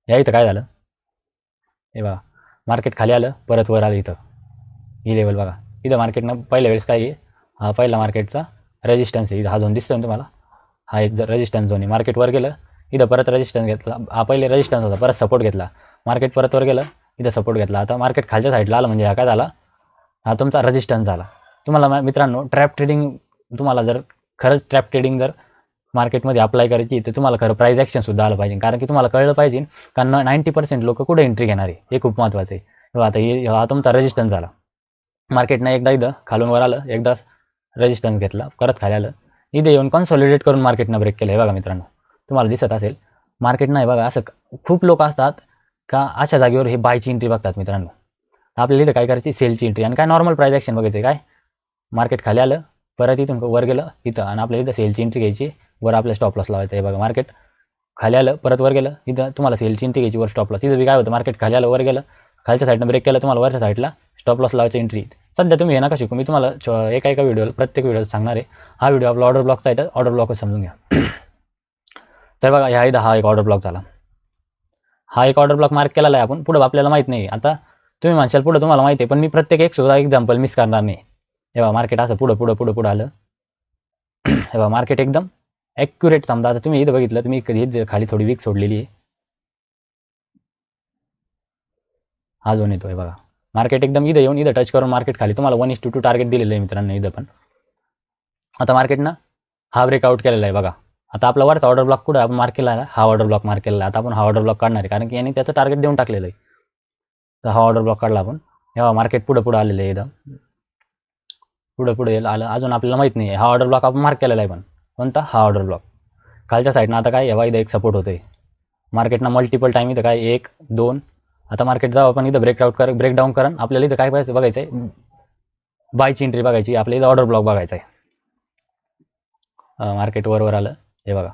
या इथं काय झालं, हे बघा मार्केट खाली आलं परत वर आलं, इथं ही लेवल बघा, इथं मार्केटनं पहिल्या वेळेस काय आहे, हा पहिला मार्केटचा रेजिस्टन्स आहे, हा झोन दिसतोय ना तुम्हाला, हा एक जर रेजिस्टन्स झोन आहे, मार्केट वर गेलं इथं परत रेजिस्टन्स घेतला, हा पहिले रेजिस्टन्स होता परत सपोर्ट घेतला, मार्केट परत वर गेलं इथं सपोर्ट घेतला, आता मार्केट खालच्या साईडला आलं म्हणजे हा काय झाला, हा तुमचा रेजिस्टन्स झाला. तुम्हाला मित्रांनो ट्रॅप ट्रेडिंग, तुम्हाला जर खरंच ट्रॅप ट्रेडिंग जर मार्केटमध्ये अप्लाय करायची तर तुम्हाला खरं प्राईज ॲक्शनसुद्धा आलं पाहिजे, कारण की तुम्हाला कळलं पाहिजे का 90% लोक कुठे एंट्री घेणार आहे, हे खूप महत्त्वाचं आहे. आता हा तुमचा रेजिस्टन्स झाला, मार्केटनं एकदा इथं खालून वर आलं, एकदा रेजिस्टन्स घेतला परत खाली आलं, इथे येऊन कॉन्सॉलिडेट करून मार्केटनं ब्रेक केलं. हे बघा मित्रांनो तुम्हाला दिसत असेल मार्केटनं, हे बघा असं खूप लोक असतात का अशा जागेवर हे बायची एंट्री बघतात मित्रांनो. आपल्याला इथं काय करायची, सेलची एंट्री, आणि काय नॉर्मल प्राईज ॲक्शन बघायचं काय, मार्केट खाली आलं परत इथून वर गेलं इथं, आणि आपल्याला इथं सेलची एंट्री घ्यायची, वर आपल्या स्टॉप लॉस लावायचं. हे बघा मार्केट खाली आलं परत वर गेलं, इथं तुम्हाला सेलची एंट्री घ्यायची, वर स्टॉप लॉस. तिथं काय होतं, मार्केट खाली आलं वर गेलं, खालच्या साईडनं ब्रेक केलं, तुम्हाला वरच्या साईडला स्टॉप लॉस लावायची एंट्री. सध्या तुम्ही हे नका शिकू, मी तुम्हाला एका व्हिडिओला प्रत्येक व्हिडिओ सांगणार आहे. हा व्हिडिओ आपला ऑर्डर ब्लॉकचा आहे, तर ऑर्डर ब्लॉकच समजून घ्या. तर बघा ह्या इथं हा एक ऑर्डर ब्लॉक झाला, हा एक ऑर्डर ब्लॉक मार्क केलेला आहे आपण, पुढे आपल्याला माहीत नाही. आता तुम्ही म्हणशाल पुढे तुम्हाला माहिती आहे, पण मी प्रत्येक एक सुद्धा एक्झाम्पल मिस करणार नाही. हे बघा मार्केट असं पुढं पुढं पुढं पुढं आलं, हे बघा मार्केट एकदम ॲक्युरेट, समजा आता तुम्ही इथं बघितलं, तुम्ही कधी खाली थोडी वीक सोडलेली आहे, हा झोन येतो. हे बघा मार्केट एकदम इथं येऊन इथं टच करून मार्केट खाली, तुम्हाला 1:2 टार्गेट दिलेलं आहे मित्रांनो इथं पण. आता मार्केटनं हा ब्रेकआउट केलेला आहे बघा, आता आपला वरचा ऑर्डर ब्लॉक कुठं आपण मार्क केला आहे, हा ऑर्डर ब्लॉक मार्क केलेला आहे. आता आपण हा ऑर्डर ब्लॉक काढणार आहे, कारण की याने त्याचं टार्गेट देऊन टाकलेलं आहे. तर हा ऑर्डर ब्लॉक काढला आपण, हे मार्केट पुढं पुढं आलेलं आहे, एकदम पुढं पुढे आलं, अजून आपल्याला माहीत नाही आहे. हा ऑर्डर ब्लॉक आपण मार्क केलेला आहे, पण कोणता, हा ऑर्डर ब्लॉक. खालच्या साईडनं आता काय, इथं एक सपोर्ट होतोय मार्केटनं मल्टिपल टाईम, इथं काय 1 2, आता मार्केट जाऊ आपण इथं ब्रेकडाऊन करून आपल्याला इथं काय बघायचं आहे, बायची एंट्री बघायची, आपल्याला इथं ऑर्डर ब्लॉक बघायचा आहे. मार्केट वर आलं, हे बघा